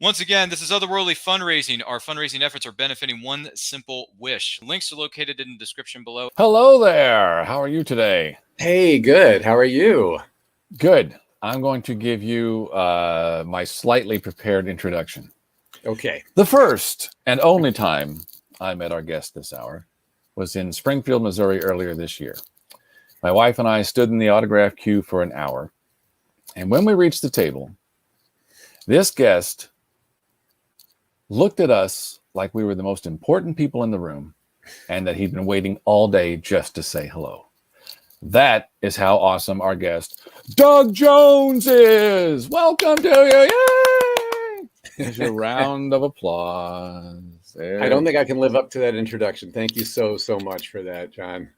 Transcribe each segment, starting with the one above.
Once again, this is Otherworldly Fundraising. Our fundraising efforts are benefiting one simple wish. Links are located in the description below. Hello there. How are you today? Hey, good. How are you? Good. I'm going to give you my slightly prepared introduction. Okay. The first and only time I met our guest this hour was in Springfield, Missouri earlier this year. My wife and I stood in the autograph queue for an hour. And when we reached the table, this guest looked at us like we were the most important people in the room and that he'd been waiting all day just to say hello. That is how awesome our guest, Doug Jones, is. Welcome to you. Yay! Here's your round of applause. I don't think I can live up to that introduction. Thank you so much for that, John.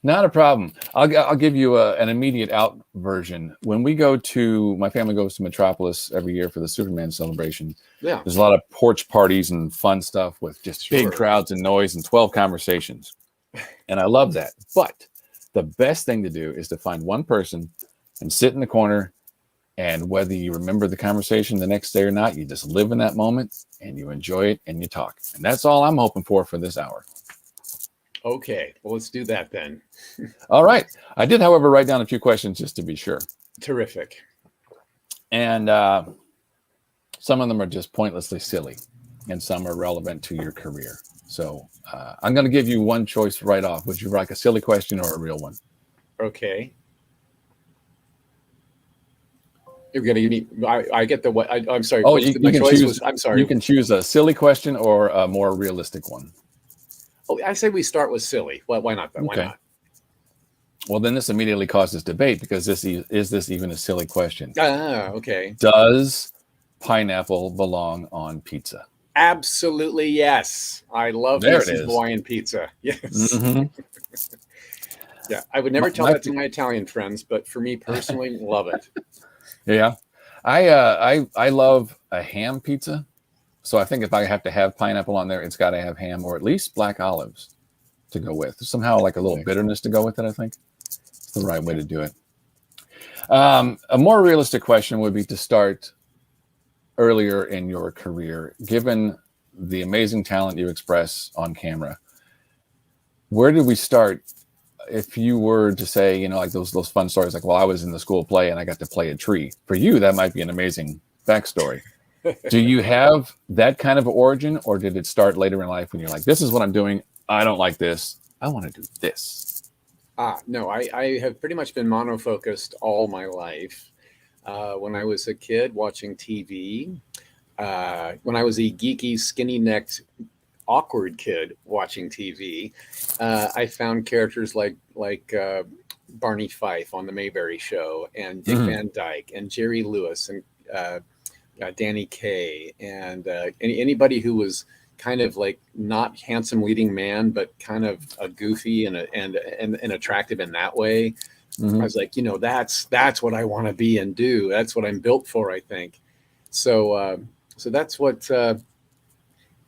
Not a problem. I'll give you an immediate out version. When we go to, my family goes to Metropolis every year for the Superman celebration. Yeah. There's a lot of porch parties and fun stuff with just big crowds and noise and 12 conversations. And I love that. But the best thing to do is to find one person and sit in the corner. And whether you remember the conversation the next day or not, you just live in that moment and you enjoy it and you talk. And that's all I'm hoping for this hour. Okay, well, let's do that then. All right. I did, however, write down a few questions just to be sure. Terrific. And some of them are just pointlessly silly, and some are relevant to your career. So I'm going to give you one choice right off. Would you like a silly question or a real one? Okay. You're going to give me, I get the what? I'm sorry. Oh, you can choose. I'm sorry. You can choose a silly question or a more realistic one. Oh, I say we start with silly. Well, why not? Why not? Well, then this immediately causes debate because is this even a silly question? Okay. Does pineapple belong on pizza? Absolutely, yes. I love this Hawaiian pizza. Yes. Mm-hmm. Yeah, I would never tell that to my Italian friends, but for me personally, love it. Yeah, I love a ham pizza. So I think if I have to have pineapple on there, it's got to have ham or at least black olives to go with. Somehow like a little bitterness to go with it, I think. It's the right way to do it. A more realistic question would be to start earlier in your career. Given the amazing talent you express on camera, where did we start? If you were to say, you know, like those fun stories, like, well, I was in the school play and I got to play a tree. For you, that might be an amazing backstory. Do you have that kind of origin, or did it start later in life when you're like, this is what I'm doing, I don't like this, I want to do this? No, I have pretty much been monofocused all my life. When I was a kid watching TV, when I was a geeky, skinny-necked, awkward kid watching TV, I found characters like Barney Fife on the Mayberry Show, and Dick Van Dyke, and Jerry Lewis, and Danny Kaye, and anybody who was kind of like not handsome leading man, but kind of a goofy and attractive in that way. Mm-hmm. I was like, you know, that's what I want to be and do. That's what I'm built for, I think. So that's what kind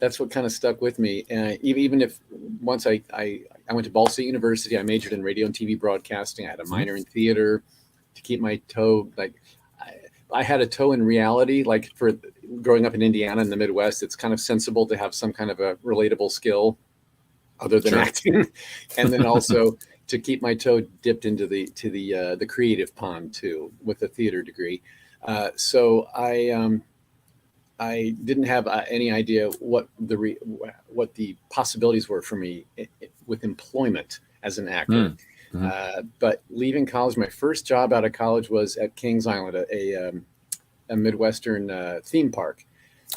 of stuck with me. And even if once I went to Ball State University, I majored in radio and TV broadcasting. I had a minor in theater to keep my toe I had a toe in reality. Like for growing up in Indiana in the Midwest, it's kind of sensible to have some kind of a relatable skill other than acting. And then also to keep my toe dipped into the creative pond too, with a theater degree. So I didn't have any idea what the possibilities were for me with employment as an actor. Mm-hmm. But leaving college, my first job out of college was at Kings Island, a Midwestern theme park.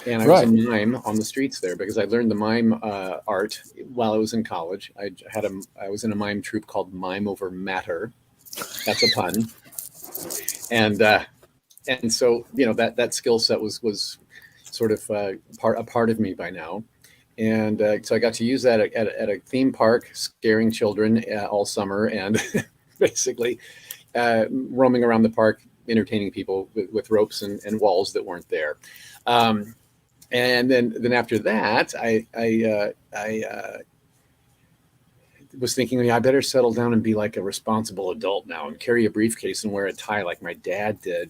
And I was a mime on the streets there because I learned the mime art while I was in college. I was in a mime troupe called Mime Over Matter. That's a pun. And so, you know, that skill set was sort of a part of me by now. And so I got to use that at a theme park, scaring children all summer, and basically roaming around the park, entertaining people with ropes and walls that weren't there. And then after that, I was thinking, I better settle down and be like a responsible adult now and carry a briefcase and wear a tie like my dad did.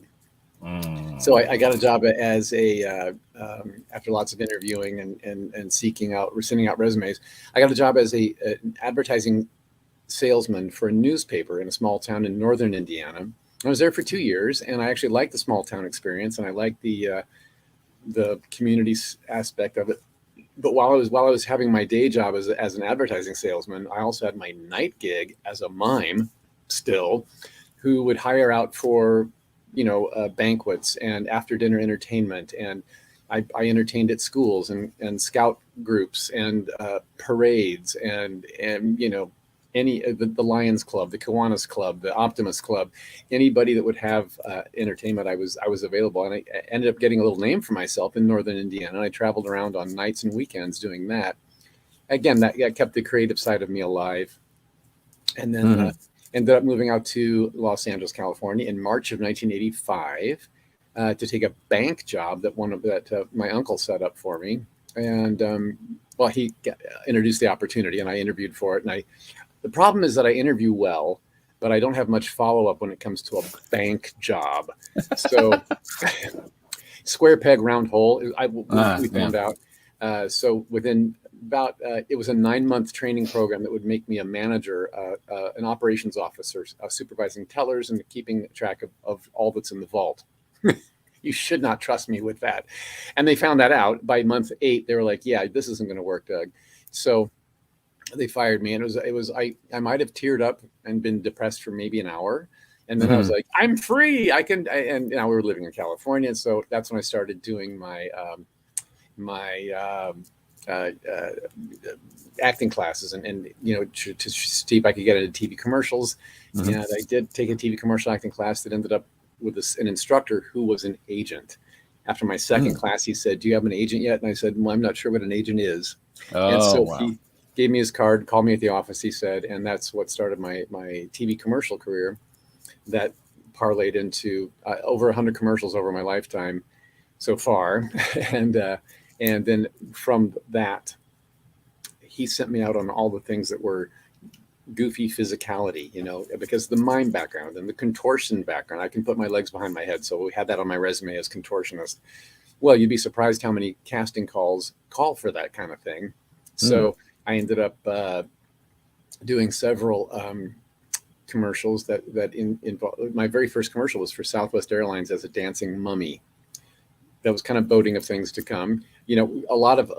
So I got a job as after lots of interviewing and sending out resumes. I got a job as an advertising salesman for a newspaper in a small town in northern Indiana. I was there for 2 years, and I actually liked the small town experience, and I liked the community aspect of it. But while I was having my day job as an advertising salesman, I also had my night gig as a mime still, who would hire out for banquets and after dinner entertainment, and I entertained at schools and scout groups and parades and the Lions Club, the Kiwanis Club, the Optimist Club, anybody that would have entertainment, I was available, and I ended up getting a little name for myself in northern Indiana. And I traveled around on nights and weekends doing that. Again, that kept the creative side of me alive, and then ended up moving out to Los Angeles, California, in March of 1985 to take a bank job that my uncle set up for me, and he introduced the opportunity, and I interviewed for it, and the problem is that I interview well, but I don't have much follow-up when it comes to a bank job. So square peg, round hole, we found out. So within about, it was a 9-month training program that would make me a manager, an operations officer, supervising tellers and keeping track of all that's in the vault. You should not trust me with that. And they found that out by month 8. They were like, yeah, this isn't going to work, Doug. So they fired me, and I might have teared up and been depressed for maybe an hour, and then I was like, I'm free, and now we were living in California, so that's when I started doing my acting classes, and to see if I could get into TV commercials. And I did take a TV commercial acting class that ended up with an instructor who was an agent. After my second class, he said, do you have an agent yet? And I said, well, I'm not sure what an agent is. And so he gave me his card, called me at the office, he said, and that's what started my TV commercial career that parlayed into over 100 commercials over my lifetime so far. And then from that, he sent me out on all the things that were goofy physicality, because the mime background and the contortion background, I can put my legs behind my head. So we had that on my resume as contortionist. Well, you'd be surprised how many casting calls call for that kind of thing. So I ended up doing several commercials that involved. My very first commercial was for Southwest Airlines as a dancing mummy. That was kind of boding of things to come. A lot of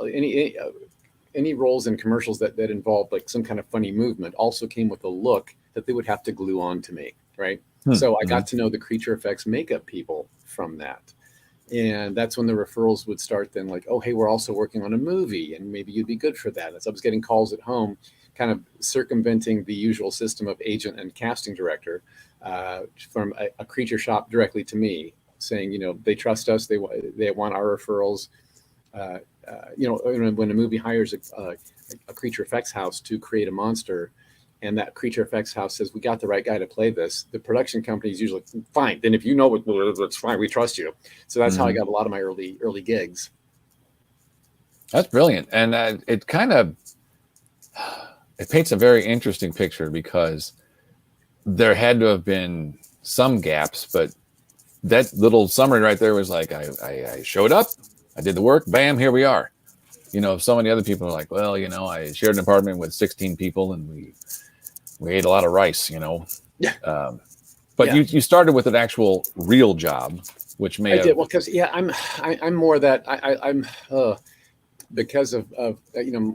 any roles in commercials that involved like some kind of funny movement also came with a look that they would have to glue on to me, right? So I got to know the Creature Effects makeup people from that. And that's when the referrals would start then, like, oh, hey, we're also working on a movie, and maybe you'd be good for that. As I was getting calls at home, kind of circumventing the usual system of agent and casting director from a creature shop directly to me, saying, they trust us, they want our referrals. When a movie hires a creature effects house to create a monster, and that creature effects house says, we got the right guy to play this, the production company is usually fine. Then if you know what it's fine, we trust you. So that's how I got a lot of my early gigs. That's brilliant. And it paints a very interesting picture, because there had to have been some gaps, but that little summary right there was like, I showed up, I did the work, bam, here we are. So many other people are like, well, I shared an apartment with 16 people and we ate a lot of rice, Yeah. But yeah. You started with an actual real job, which may I did. Well, because I'm more that I'm because of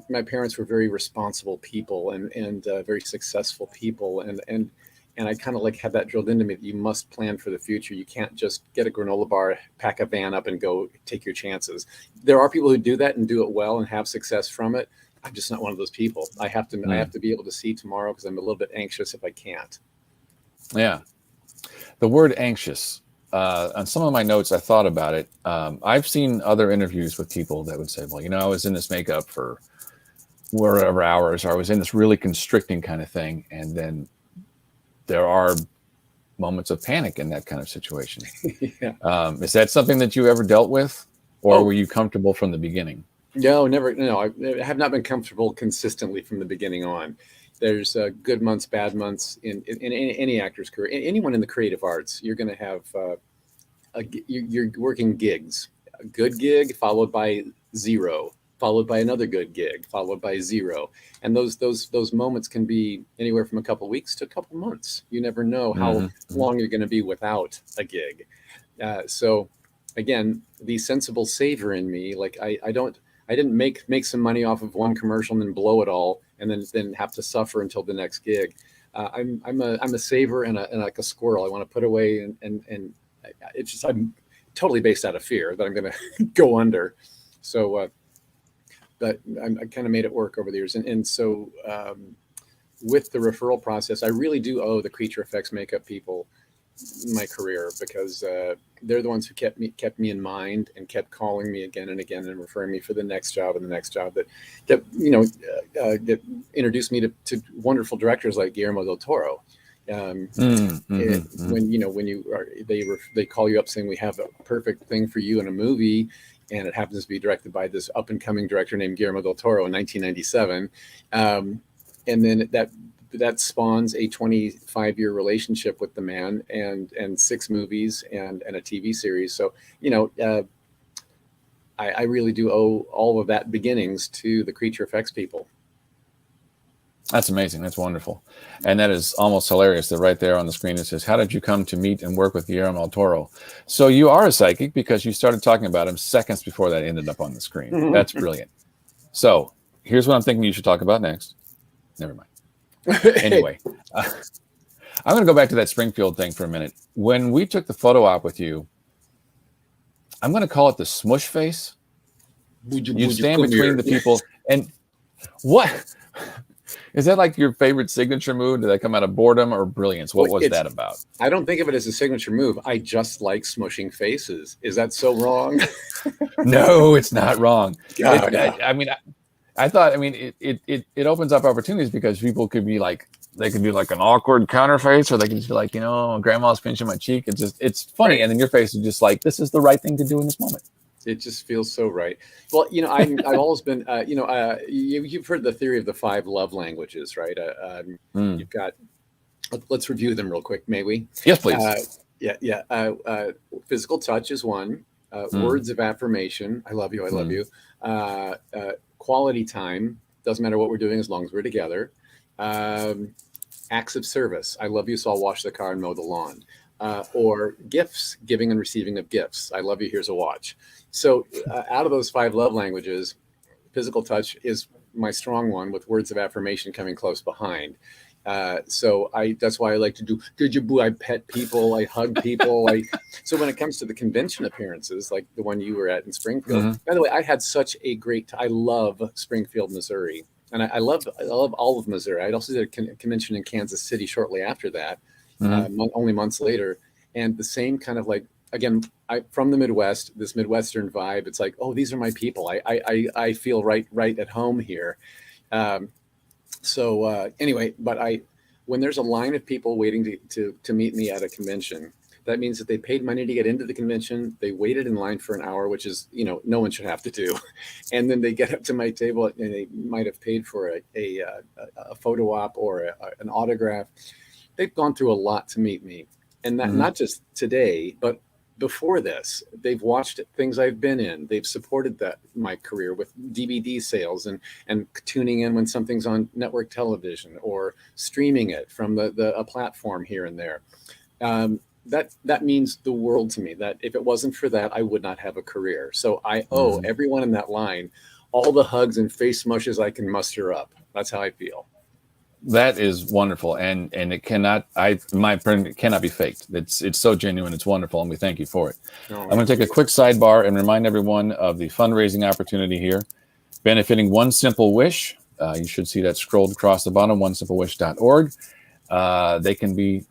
my parents were very responsible people and very successful people, and I kind of like had that drilled into me that you must plan for the future. You can't just get a granola bar, pack a van up, and go take your chances. There are people who do that and do it well and have success from it. I'm just not one of those people. I have to be able to see tomorrow, because I'm a little bit anxious if I can't. Yeah. The word anxious, on some of my notes, I thought about it. I've seen other interviews with people that would say, well, I was in this makeup for whatever hours, or I was in this really constricting kind of thing. And then there are moments of panic in that kind of situation. Yeah. Is that something that you ever dealt with, or were you comfortable from the beginning? No, never. No, I have not been comfortable consistently from the beginning on. There's good months, bad months in any actor's career. Anyone in the creative arts, you're going to have you're working gigs, a good gig followed by zero, followed by another good gig, followed by zero. And those moments can be anywhere from a couple of weeks to a couple of months. You never know how long you're going to be without a gig. So again, the sensible saver in me, like I didn't make some money off of one commercial and then blow it all and then have to suffer until the next gig. I'm a saver and like a squirrel. I want to put away and it's just, I'm totally based out of fear that I'm going to go under. So, but I kind of made it work over the years. And so with the referral process, I really do owe the Creature Effects makeup people my career, because they're the ones who kept me in mind and kept calling me again and again and referring me for the next job and the next job that that introduced me to wonderful directors like Guillermo del Toro. When they call you up saying we have a perfect thing for you in a movie, and it happens to be directed by this up and coming director named Guillermo del Toro in 1997, and then that spawns a 25-year relationship with the man and 6 movies and a TV series. So, I really do owe all of that beginnings to the Creature Effects people. That's amazing. That's wonderful. And that is almost hilarious that right there on the screen it says, how did you come to meet and work with Guillermo del Toro? So you are a psychic because you started talking about him seconds before that ended up on the screen. That's brilliant. So here's what I'm thinking you should talk about next. Never mind. Anyway, I'm going to go back to that Springfield thing for a minute. When we took the photo op with you, I'm going to call it the smush face. You stand between the people. And what is that, like your favorite signature move? Did that come out of boredom or brilliance? What was that about? I don't think of it as a signature move. I just like smushing faces. Is that so wrong? No, it's not wrong. I thought, it opens up opportunities because people could be like, they could do like an awkward counter face, or they can just be like, grandma's pinching my cheek. It's funny. Right. And then your face is just like, this is the right thing to do in this moment. It just feels so right. Well, I've always been, you've heard the theory of the 5 love languages, right? You've got, let's review them real quick, may we? Yes, please. Physical touch is one. Words of affirmation. I love you. I love you. Quality time. Doesn't matter what we're doing as long as we're together. Acts of service. I love you, so I'll wash the car and mow the lawn. Or gifts, giving and receiving of gifts. I love you, here's a watch. So out of those 5 love languages, physical touch is my strong one, with words of affirmation coming close behind. So that's why I like to do good you boo. I pet people, I hug people. So when it comes to the convention appearances, like the one you were at in Springfield, by the way, I had such a great I love Springfield, Missouri. And I love all of Missouri. I also did a convention in Kansas City shortly after that, only months later. And the same kind of again, from the Midwest, this Midwestern vibe. It's like, oh, these are my people. I feel right at home here. Anyway, but when there's a line of people waiting to meet me at a convention, that means that they paid money to get into the convention. They waited in line for an hour, which is, no one should have to do. And then they get up to my table and they might have paid for a photo op or an autograph. They've gone through a lot to meet me. And that not just today, but before this, they've watched things I've been in. They've supported my career with DVD sales and tuning in when something's on network television or streaming it from a platform here and there. That means the world to me. That if it wasn't for that, I would not have a career. So I owe everyone in that line all the hugs and face smushes I can muster up. That's how I feel. That is wonderful, and it cannot. My opinion, it cannot be faked. It's so genuine. It's wonderful, and we thank you for it. I'm going to take a quick sidebar and remind everyone of the fundraising opportunity here, benefiting One Simple Wish. You should see that scrolled across the bottom, onesimplewish.org. They can be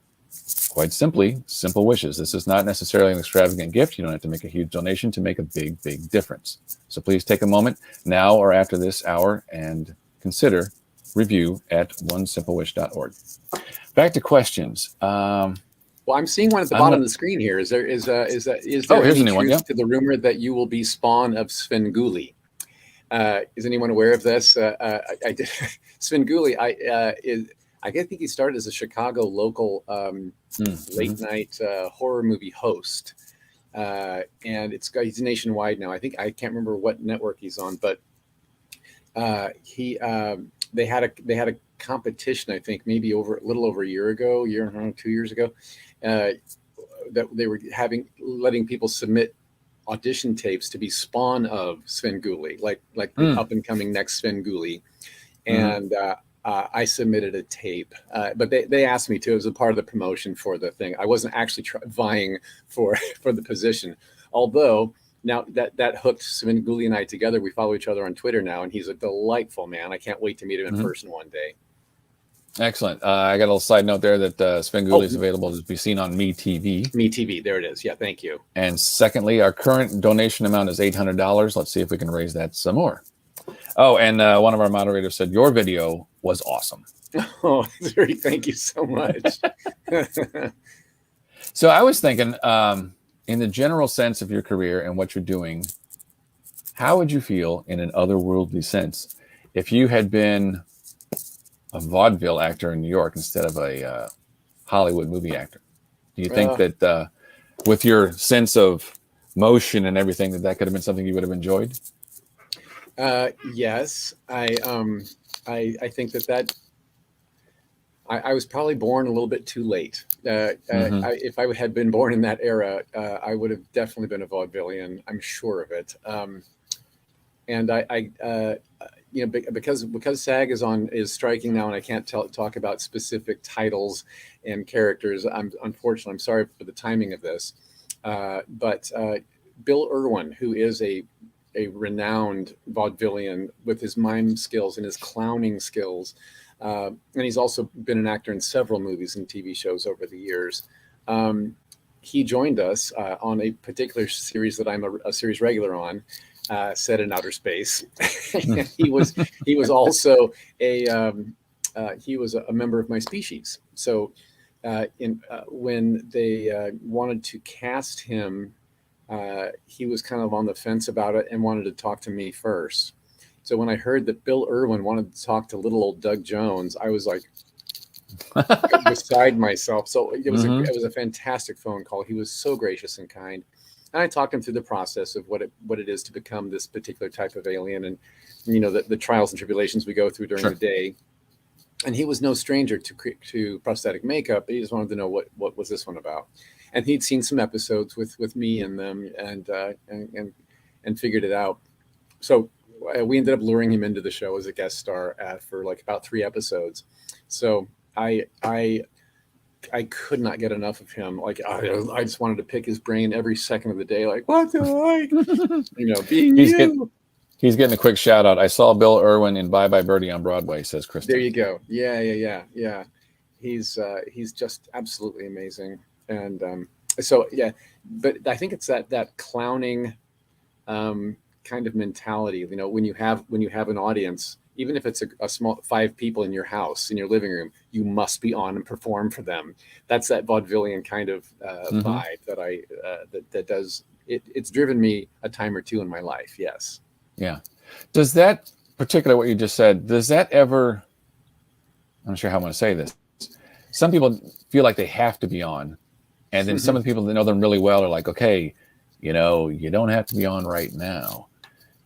quite simply simple wishes. This is not necessarily an extravagant gift. You don't have to make a huge donation to make a big difference. So please take a moment now or after this hour and consider review at onesimplewish.org. Back to questions. Well, I'm seeing one at the bottom of the screen here. Is there here's a any new one, truth to the rumor that you will be spawn of Svengoolie? Is anyone aware of this? I did. Svengoolie, I think he started as a Chicago local late night horror movie host. and he's nationwide now. I think I can't remember what network he's on, but they had a competition. I think maybe a little over a year ago, 2 years ago, that they were letting people submit audition tapes to be spawn of Svengoolie, like the up and coming next Svengoolie. And I submitted a tape, but they asked me to. It was a part of the promotion for the thing. I wasn't actually vying for the position, although now that hooked Svengoolie and I together. We follow each other on Twitter now, and he's a delightful man. I can't wait to meet him in person one day. Excellent. I got a little side note there that Svengoolie is available to be seen on MeTV. MeTV, there it is. Yeah, thank you. And secondly, our current donation amount is $800. Let's see if we can raise that some more. Oh, and one of our moderators said your video was awesome. Oh, thank you so much. So I was thinking, in the general sense of your career and what you're doing, how would you feel in an otherworldly sense if you had been a vaudeville actor in New York instead of a Hollywood movie actor? Do you think that with your sense of motion and everything that could have been something you would have enjoyed? Yes, I think that I was probably born a little bit too late. If I had been born in that era, I would have definitely been a vaudevillian. I'm sure of it. And because SAG is striking now, and I can't talk about specific titles and characters. I'm sorry for the timing of this, but Bill Irwin, who is a renowned vaudevillian with his mime skills and his clowning skills, and he's also been an actor in several movies and TV shows over the years. He joined us on a particular series that I'm a series regular on. Set in outer space. he was also a member of my species. So when they wanted to cast him, he was kind of on the fence about it and wanted to talk to me first. So when I heard that Bill Irwin wanted to talk to little old Doug Jones, I was like beside myself. So it was a fantastic phone call. He was so gracious and kind. And I talked him through the process of what it is to become this particular type of alien, and the trials and tribulations we go through during the day. And he was no stranger to prosthetic makeup. He just wanted to know what was this one about. And he'd seen some episodes with me in them and figured it out. So we ended up luring him into the show as a guest star for like about 3 episodes. So I could not get enough of him. Like I just wanted to pick his brain every second of the day. Like, what do I, being you. He's getting a quick shout out. I saw Bill Irwin in Bye Bye Birdie on Broadway, says Kristen. There you go. Yeah. He's just absolutely amazing. And but I think it's that clowning kind of mentality. When you have an audience, even if it's a small 5 people in your house, in your living room, you must be on and perform for them. That's that vaudevillian kind of vibe that does it. It's driven me a time or two in my life. Yes. Yeah. Does that particular what you just said? Does that ever? I'm not sure how I want to say this. Some people feel like they have to be on, and then some of the people that know them really well are like, okay, you don't have to be on right now.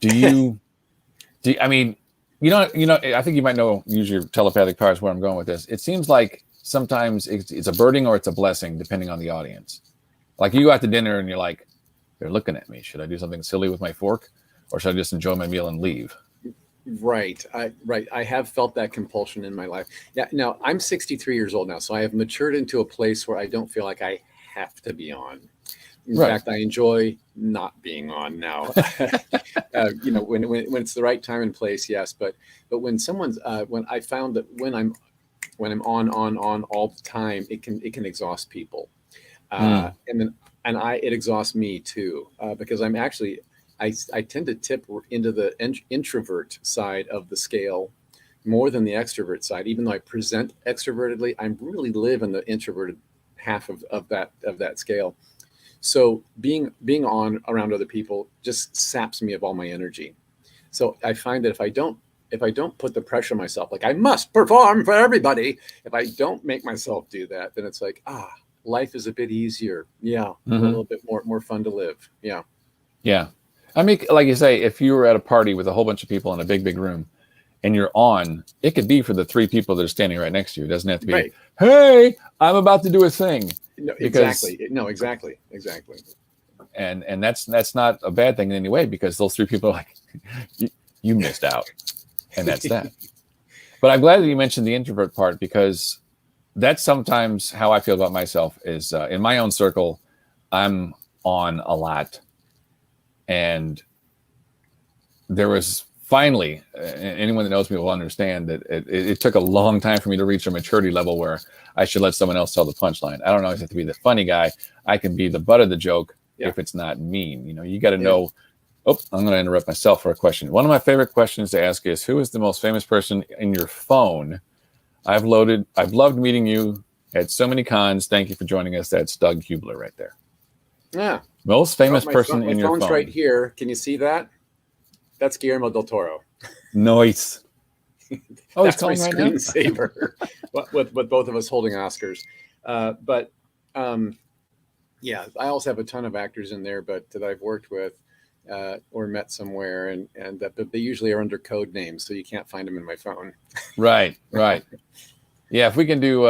Do you? I mean? I think you might use your telepathic powers where I'm going with this. It seems like sometimes it's a burden or it's a blessing, depending on the audience. Like you go out to dinner and you're like, they're looking at me. Should I do something silly with my fork, or should I just enjoy my meal and leave? Right. I have felt that compulsion in my life. Yeah. Now I'm 63 years old now, so I have matured into a place where I don't feel like I have to be on. In fact, I enjoy not being on now. When it's the right time and place, yes. But when someone's when I found that when I'm on all the time, it can exhaust people, and it exhausts me too, because I'm actually I tend to tip into the introvert side of the scale more than the extrovert side. Even though I present extrovertedly, I really live in the introverted half of that scale. So being on around other people just saps me of all my energy. So I find that if I don't put the pressure on myself, like I must perform for everybody, if I don't make myself do that, then it's like, life is a bit easier. Yeah, a Mhm. little bit more fun to live. Yeah. Yeah. I mean, like you say, if you were at a party with a whole bunch of people in a big room and you're on, it could be for the 3 people that are standing right next to you. It doesn't have to be, Right. hey, I'm about to do a thing. No, Because exactly. No, exactly. and that's not a bad thing in any way, because those 3 people are like, you missed out. And that's that. But I'm glad that you mentioned the introvert part, because that's sometimes how I feel about myself is in my own circle, I'm on a lot. And there was finally, anyone that knows me will understand that it took a long time for me to reach a maturity level where I should let someone else tell the punchline. I don't always have to be the funny guy. I can be the butt of the joke if it's not mean. You got to know. Oh, I'm going to interrupt myself for a question. One of my favorite questions to ask is, who is the most famous person in your phone? I've loved meeting you at so many cons. Thank you for joining us. That's Doug Hubler right there. Yeah. Most famous person in your phone. My phone's right here. Can you see that? That's Guillermo del Toro. Nice. Oh, That's my he's calling right now? screensaver. with both of us holding Oscars. Yeah, I also have a ton of actors in there, but that I've worked with or met somewhere, and but they usually are under code names, so you can't find them in my phone. Right. Yeah, if we can do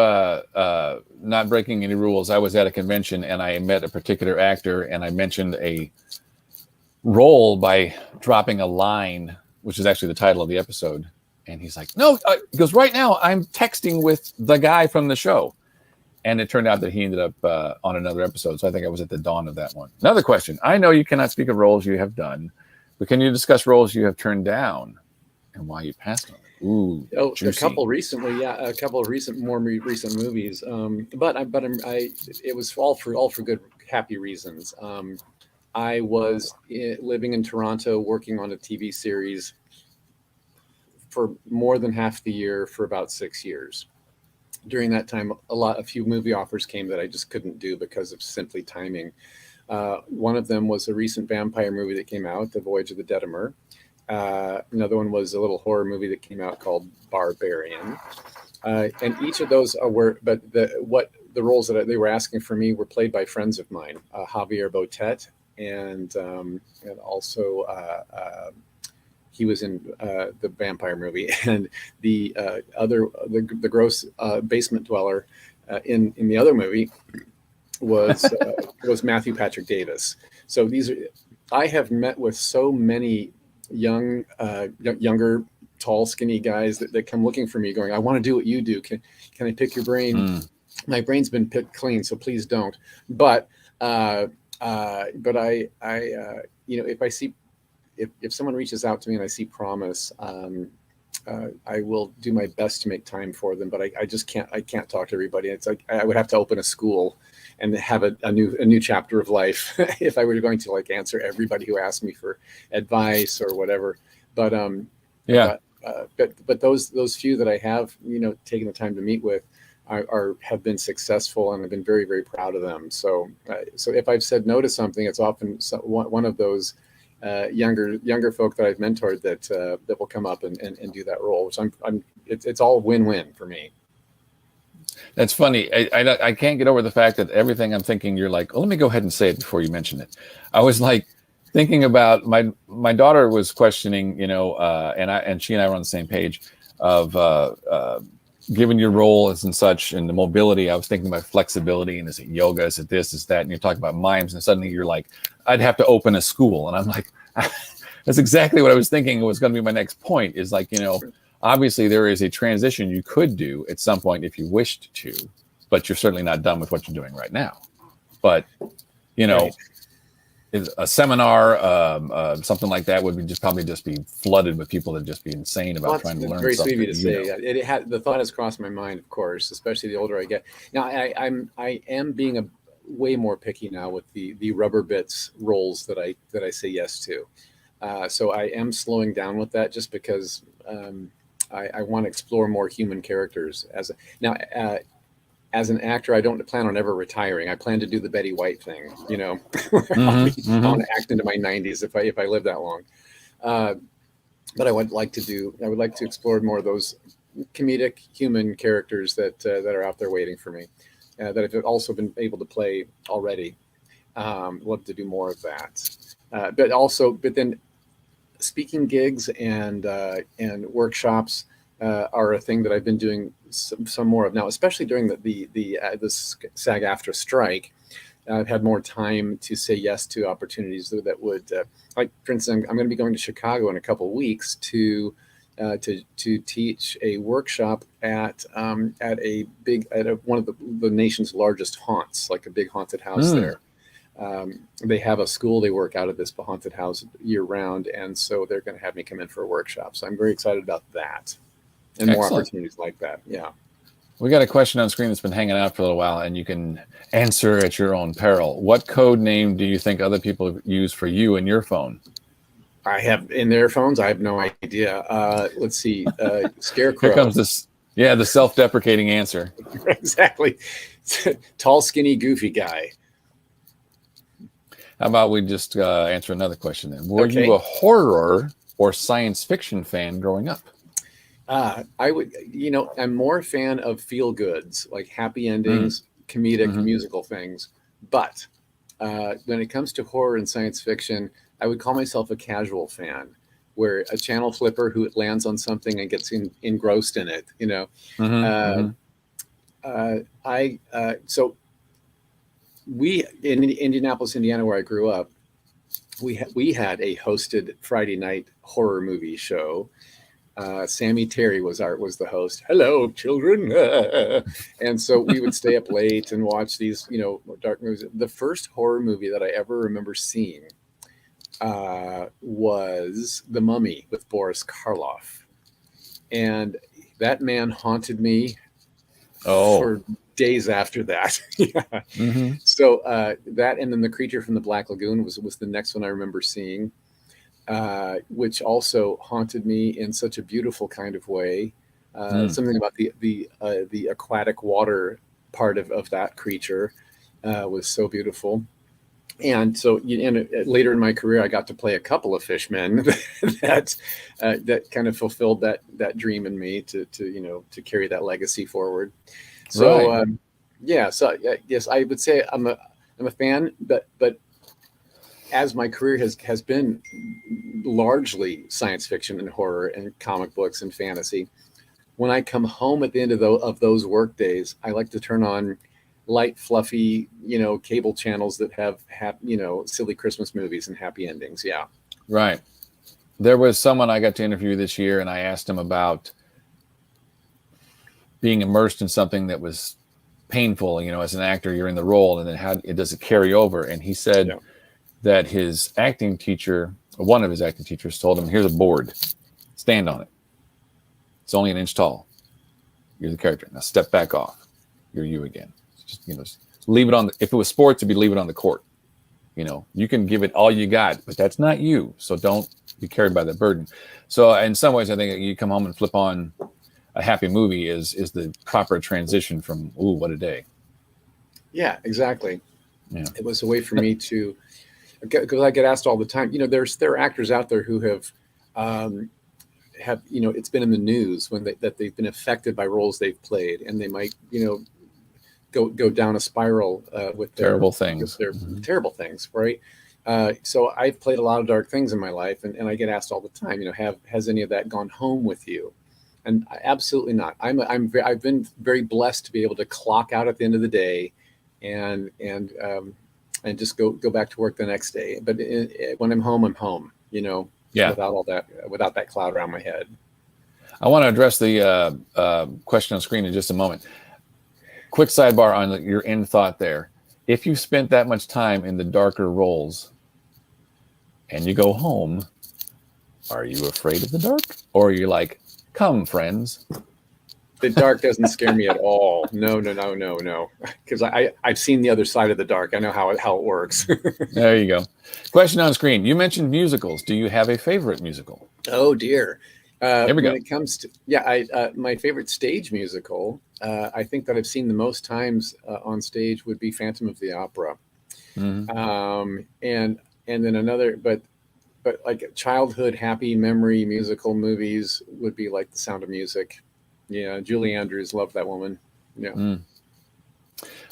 not breaking any rules. I was at a convention and I met a particular actor, and I mentioned a role by dropping a line, which is actually the title of the episode. And he's like, no, he goes, right now I'm texting with the guy from the show. And it turned out that he ended up on another episode. So I think I was at the dawn of that one. Another question. I know you cannot speak of roles you have done, but can you discuss roles you have turned down and why you passed on them? Ooh, a couple recently, a couple of more recent movies. It was all for good, happy reasons. I was living in Toronto, working on a TV series for more than half the year for about 6 years. During that time, a few movie offers came that I just couldn't do because of simply timing. One of them was a recent vampire movie that came out, The Voyage of the Dedemer. Another one was a little horror movie that came out called Barbarian. And each of those the roles that they were asking for me were played by friends of mine, Javier Botet, and also he was in the vampire movie, and the gross basement dweller in the other movie was Matthew Patrick Davis. So I have met with so many younger, tall, skinny guys that come looking for me, going, I want to do what you do. Can I pick your brain? My brain's been picked clean, so please don't. But if someone reaches out to me and I see promise, I will do my best to make time for them. But I just can't. I can't talk to everybody. It's like I would have to open a school and have a new chapter of life if I were going to answer everybody who asked me for advice or whatever. But but those few that I have taken the time to meet with have been successful, and I've been very, very proud of them. So if I've said no to something, it's often one of those younger folk that I've mentored that will come up and do that role, which it's all win-win for me. That's funny. I can't get over the fact that everything I'm thinking, you're like, oh, let me go ahead and say it before you mention it. I was like thinking about my daughter was questioning, and she and I were on the same page of given your role as and such and the mobility. I was thinking about flexibility, and is it yoga? Is it this? Is that? And you're talking about mimes, and suddenly you're like, I'd have to open a school. And I'm like, that's exactly what I was thinking was going to be my next point is obviously there is a transition you could do at some point if you wished to, but you're certainly not done with what you're doing right now. But, Right. a seminar, something like that would be probably be flooded with people that just be insane about trying to learn very something. Very sweet of you to say. The thought has crossed my mind, of course, especially the older I get. Now, I am being way more picky now with the rubber bits roles that I say yes to. So I am slowing down with that just because I want to explore more human characters. As an actor, I don't plan on ever retiring. I plan to do the Betty White thing, I want to act into my 90s if I live that long. But I would like to explore more of those comedic human characters that are out there waiting for me. that I've also been able to play already. Love to do more of that. But then speaking gigs and workshops are a thing that I've been doing some more of now, especially during the SAG-AFTRA strike. I've had more time to say yes to opportunities that would, like, for instance, I'm going to be going to Chicago in a couple of weeks to teach a workshop at one of the nation's largest haunts, like a big haunted house there. They have a school they work out of this haunted house year round, and so they're going to have me come in for a workshop. So I'm very excited about that, and more opportunities like that. Yeah. We got a question on screen that's been hanging out for a little while, and you can answer at your own peril. What code name do you think other people use for you in your phone? I have in their phones. I have no idea. Let's see. Scarecrow. Here comes this. Yeah, the self-deprecating answer. Exactly. Tall, skinny, goofy guy. How about we just answer another question then? Were you a horror or science fiction fan growing up? I would, I'm more a fan of feel goods, like happy endings, comedic, musical things. But when it comes to horror and science fiction, I would call myself a casual fan, where a channel flipper who lands on something and gets engrossed in it, So we in Indianapolis, Indiana, where I grew up, we had a hosted Friday night horror movie show. Sammy Terry was the host. Hello, children. And so we would stay up late and watch these, dark movies. The first horror movie that I ever remember seeing was The Mummy with Boris Karloff. And that man haunted me for days after that. Yeah. So that, and then The Creature from the Black Lagoon was the next one I remember seeing. Which also haunted me in such a beautiful kind of way. Something about the aquatic water part of that creature was so beautiful. And so, later in my career, I got to play a couple of fishmen that kind of fulfilled that dream in me to carry that legacy forward. So yes, I would say I'm a fan, but as my career has been largely science fiction and horror and comic books and fantasy, when I come home at the end of those work days, I like to turn on light, fluffy, cable channels that have silly Christmas movies and happy endings. Yeah. Right. There was someone I got to interview this year, and I asked him about being immersed in something that was painful. As an actor, you're in the role, and then how does it carry over? And he said that his acting teacher, one of his acting teachers, told him, "Here's a board. Stand on it. It's only an inch tall. You're the character. Now step back off. You're you again. Just leave it on. If it was sports, it'd be leave it on the court. You can give it all you got, but that's not you. So don't be carried by that burden." So in some ways, I think you come home and flip on a happy movie is the proper transition from, ooh, what a day. Yeah, exactly. Yeah. It was a way for me to, because I get asked all the time, there are actors out there who have it's been in the news that they've been affected by roles they've played, and they might, go down a spiral with terrible things. Terrible things, right? So I've played a lot of dark things in my life, and I get asked all the time, has any of that gone home with you? And absolutely not. I've been very blessed to be able to clock out at the end of the day, and just go back to work the next day. But when I'm home, without that cloud around my head. I want to address the question on screen in just a moment. Quick sidebar on your end thought there. If you spent that much time in the darker roles and you go home, are you afraid of the dark? Or are you like, come, friends? The dark doesn't scare me at all. No. Because I've seen the other side of the dark. I know how it works. There you go. Question on screen. You mentioned musicals. Do you have a favorite musical? Oh, dear. Here we go. When it comes to, my favorite stage musical, I think that I've seen the most times on stage would be Phantom of the Opera. And then another, but like childhood happy memory musical movies would be like The Sound of Music. Yeah, Julie Andrews, loved that woman. Yeah.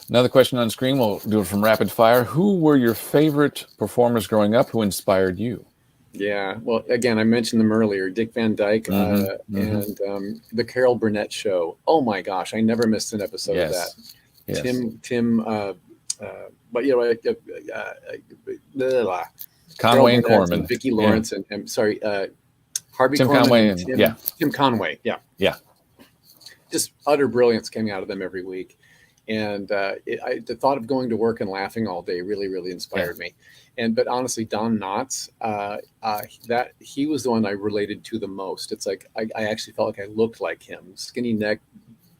Another question on screen. We'll do it from rapid fire. Who were your favorite performers growing up? Who inspired you? Yeah. Well, again, I mentioned them earlier, Dick Van Dyke and the Carol Burnett Show. Oh my gosh, I never missed an episode of that. Yes. But you know, Conway and Corman, and Vicki Lawrence, and sorry, Harvey Tim Korman Conway, and Tim Conway. Yeah. Just utter brilliance coming out of them every week. And the thought of going to work and laughing all day really, really inspired me. But honestly, Don Knotts, that he was the one I related to the most. It's like I actually felt like I looked like him, skinny neck,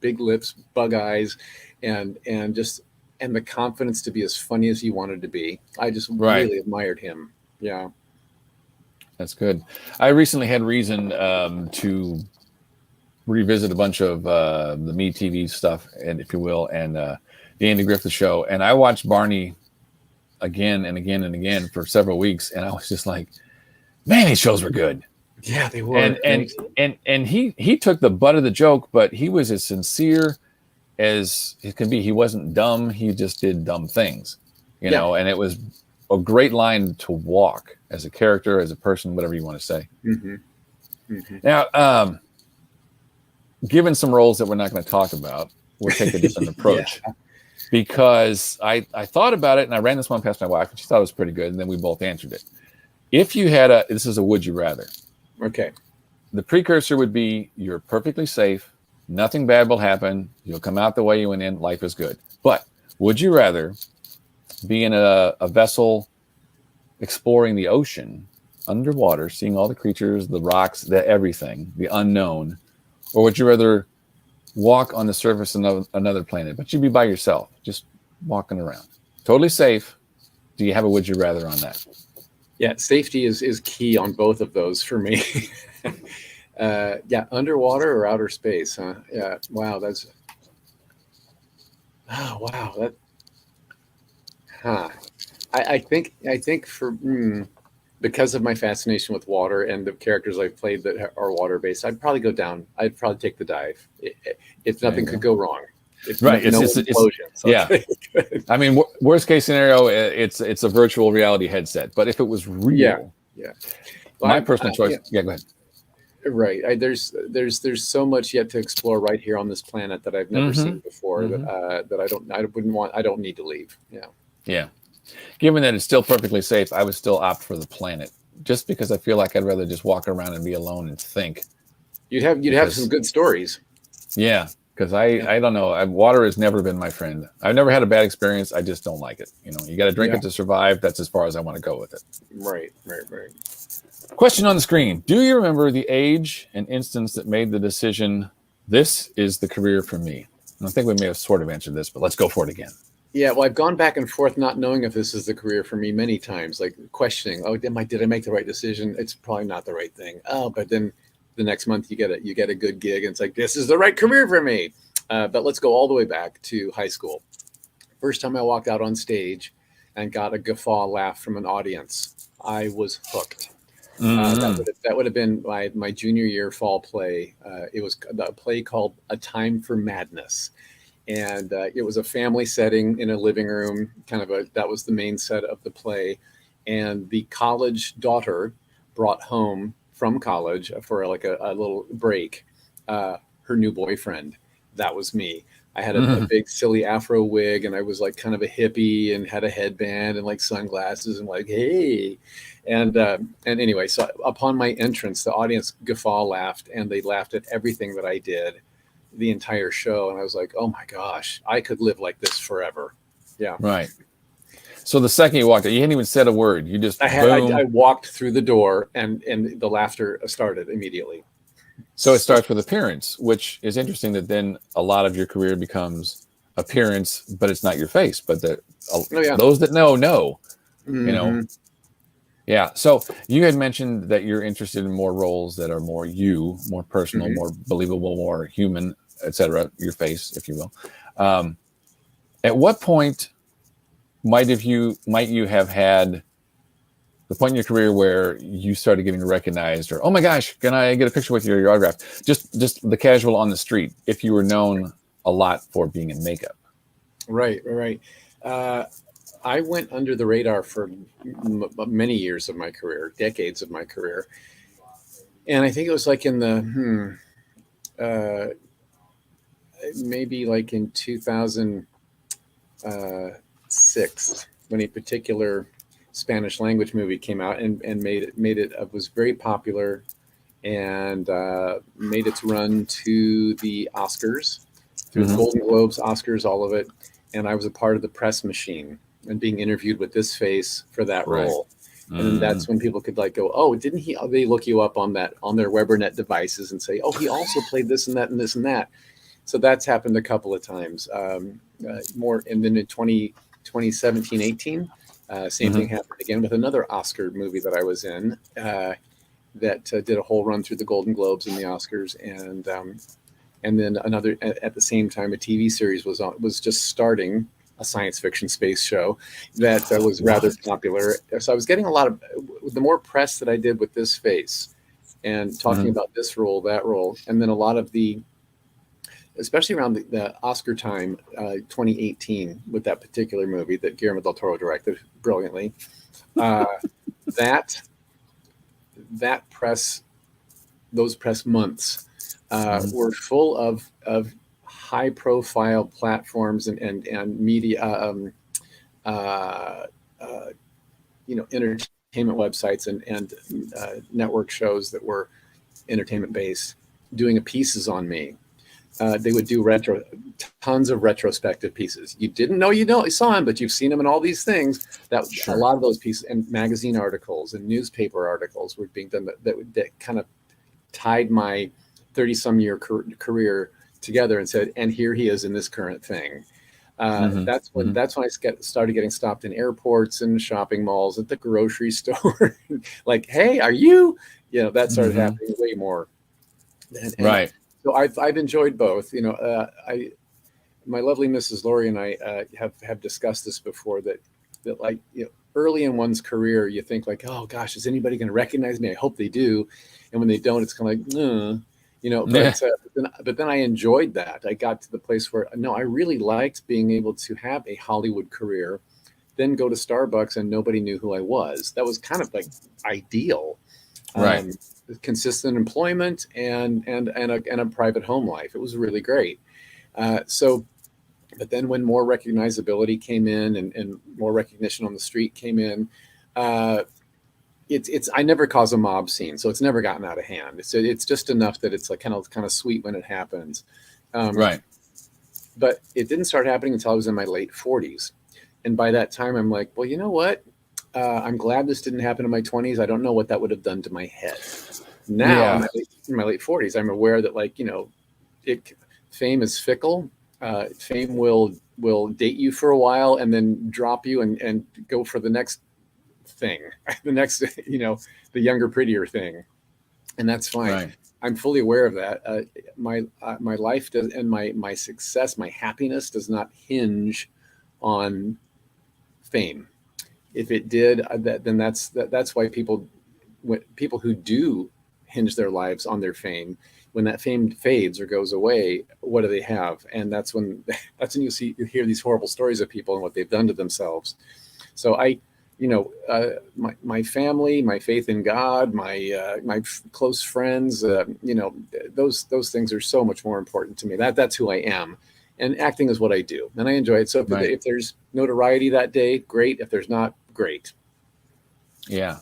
big lips, bug eyes, and the confidence to be as funny as he wanted to be. I just really admired him. Yeah, that's good. I recently had reason to revisit a bunch of the Me TV stuff, and if you will, and the Andy Griffith Show, and I watched Barney again and again and again for several weeks, and I was just like, man, these shows were good. Yeah, they were. And he took the butt of the joke, but he was as sincere as it can be. He wasn't dumb. He just did dumb things, you know, and it was a great line to walk as a character, as a person, whatever you want to say. Now, given some roles that we're not going to talk about, we'll take a different approach. Because I thought about it, and I ran this one past my wife, and she thought it was pretty good, and then we both answered it. If you had this is a would you rather. Okay. The precursor would be you're perfectly safe, nothing bad will happen, you'll come out the way you went in, life is good. But would you rather be in a vessel exploring the ocean, underwater, seeing all the creatures, the rocks, the everything, the unknown, or would you rather walk on the surface of another planet, but you'd be by yourself, just walking around, totally safe? Do you have a would you rather on that? Yeah, safety is key on both of those for me. Underwater or outer space, huh? Yeah, wow, I think for because of my fascination with water and the characters I've played that are water-based, I'd probably go down. I'd probably take the dive. If nothing could go wrong. It's implosion. I mean, worst case scenario, it's a virtual reality headset. But if it was real, my personal choice. Go ahead. Right. There's so much yet to explore right here on this planet that I've never seen before. That I don't need to leave. Yeah. Given that it's still perfectly safe, I would still opt for the planet, just because I feel like I'd rather just walk around and be alone and think. You'd have some good stories. Yeah, because I don't know. Water has never been my friend. I've never had a bad experience. I just don't like it. You know, you got to drink it to survive. That's as far as I want to go with it. Right. Question on the screen. Do you remember the age and instance that made the decision, this is the career for me? And I think we may have sort of answered this, but let's go for it again. Yeah, well, I've gone back and forth not knowing if this is the career for me many times, like questioning, did I make the right decision? It's probably not the right thing. But then the next month you get a good gig and it's like, this is the right career for me. But let's go all the way back to high school. First time I walked out on stage and got a guffaw laugh from an audience, I was hooked. That would have been my junior year fall play. It was a play called A Time for Madness. And it was a family setting in a living room, that was the main set of the play. And the college daughter brought home from college for a little break, her new boyfriend. That was me. I had a big silly afro wig, and I was like kind of a hippie and had a headband and like sunglasses and like, hey. And anyway, so upon my entrance, the audience guffaw laughed, and they laughed at everything that I did the entire show. And I was like, oh my gosh, I could live like this forever. Yeah. Right. So the second you walked out, you hadn't even said a word. You just I walked through the door and the laughter started immediody. So it starts with appearance, which is interesting that then a lot of your career becomes appearance, but it's not your face, but those that know, you know? Yeah. So you had mentioned that you're interested in more roles that are more you, more personal, more believable, more human, etc. Your face, if you will. At what point might you have had the point in your career where you started getting recognized, or, oh my gosh, can I get a picture with you or your autograph? Just the casual on the street, if you were known a lot for being in makeup. Right, right. I went under the radar for many years of my career, decades of my career, and I think it was like in the maybe like in 2006 when a particular Spanish language movie came out and made it was very popular and made its run to the Oscars, through the Mhm. Golden Globes, Oscars, all of it. And I was a part of the press machine and being interviewed with this face for that Right. role. And then that's when people could like go, oh, didn't he? They look you up on their WeberNet devices and say, oh, he also played this and that and this and that. So that's happened a couple of times. More, and then in 2017, 18, same thing happened again with another Oscar movie that I was in. That did a whole run through the Golden Globes and the Oscars, and then another at the same time a TV series was just starting, a science fiction space show that was rather popular. So I was getting a lot of the more press that I did with this face and talking about this role, that role, and then a lot of the, especially around the Oscar time, 2018, with that particular movie that Guillermo del Toro directed brilliantly. That that press, those press months were full of high profile platforms and media, entertainment websites and network shows that were entertainment based doing pieces on me. They would do tons of retrospective pieces. You didn't know you saw him, but you've seen him in all these things. That Sure. A lot of those pieces and magazine articles and newspaper articles were being done that kind of tied my 30-some year career together and said, and here he is in this current thing. That's when I started getting stopped in airports and shopping malls, at the grocery store. Like, hey, are you? That started happening way more. And Right. So I've enjoyed both. My lovely Mrs. Laurie and I have discussed this before, that like, early in one's career, you think like, oh gosh, is anybody going to recognize me? I hope they do. And when they don't, it's kind of like, but then I enjoyed that. I got to the place where, no, I really liked being able to have a Hollywood career, then go to Starbucks and nobody knew who I was. That was kind of like ideal. Right. Consistent employment and a private home life. It was really great. But then when more recognizability came in and more recognition on the street came in, I never cause a mob scene, so it's never gotten out of hand. It's just enough that it's like kind of sweet when it happens. Right. But it didn't start happening until I was in my late 40s, and by that time I'm like, well, you know what? I'm glad this didn't happen in my 20s. I don't know what that would have done to my head. Now, in my late 40s, I'm aware that, like, fame is fickle. Fame will date you for a while and then drop you and go for the next thing, the next, the younger, prettier thing, and that's fine. Right. I'm fully aware of that. My life does, and my success, my happiness does not hinge on fame. If it did, then that's why people who do hinge their lives on their fame, when that fame fades or goes away, what do they have? And that's when you hear these horrible stories of people and what they've done to themselves. So my family, my faith in God, my close friends, those things are so much more important to me. That's who I am. And acting is what I do, and I enjoy it. So if there's notoriety that day, great. If there's not, great. Yeah.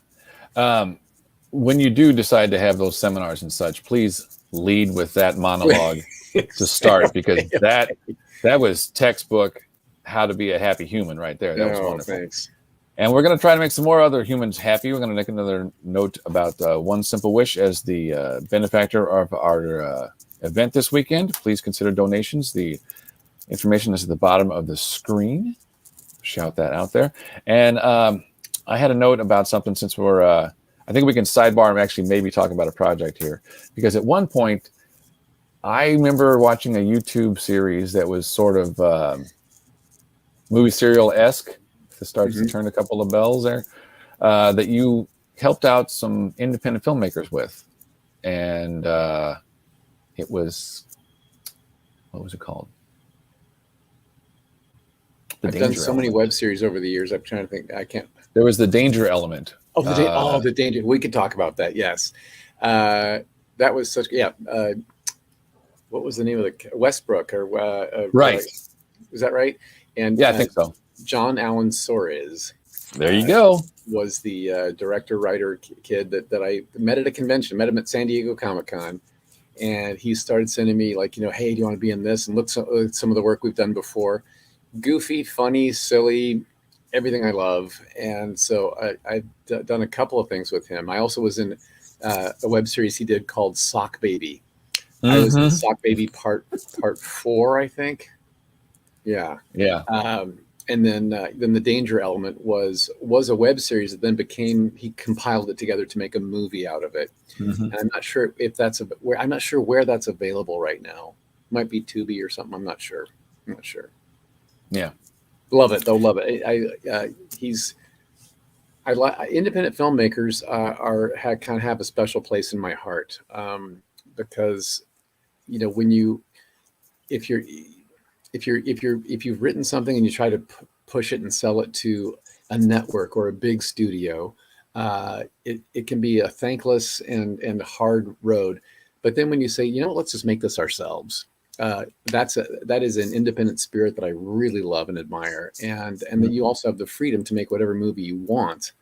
When you do decide to have those seminars and such, please lead with that monologue to start, because that was textbook how to be a happy human right there. That was wonderful. Thanks. And we're going to try to make some more other humans happy. We're going to make another note about One Simple Wish as the benefactor of our event this weekend. Please consider donations. The information is at the bottom of the screen. Shout that out there. And I had a note about something, since we're, I think we can sidebar and actually maybe talk about a project here. Because at one point, I remember watching a YouTube series that was sort of movie serial-esque. It starts to turn a couple of bells there, that you helped out some independent filmmakers with. And it was, what was it called? The I've done danger so many element. web series over the years. I'm trying to think. I can't. There was the danger element. Oh, the danger. We could talk about that. Yes, that was such. Yeah. What was the name of the Westbrook or Right. is that right? And Yeah, I think so. John Allen Soares. There you go. Was the director writer kid that I met at a convention. Met him at San Diego Comic-Con, and he started sending me like, hey, do you want to be in this? And look at some of the work we've done before. Goofy, funny, silly, everything I love. And so I've done a couple of things with him. I also was in a web series he did called Sock Baby. I was in Sock Baby part 4, I think. Yeah. Yeah. And then the danger element was a web series that then he compiled it together to make a movie out of it. And I'm not sure if I'm not sure where that's available right now. Might be Tubi or something. I'm not sure. Yeah. Love it though. Love it. I like independent filmmakers kind of have a special place in my heart, because if you've written something and you try to push it and sell it to a network or a big studio, it can be a thankless and hard road. But then when you say, let's just make this ourselves, that is an independent spirit that I really love and admire. And then you also have the freedom to make whatever movie you want.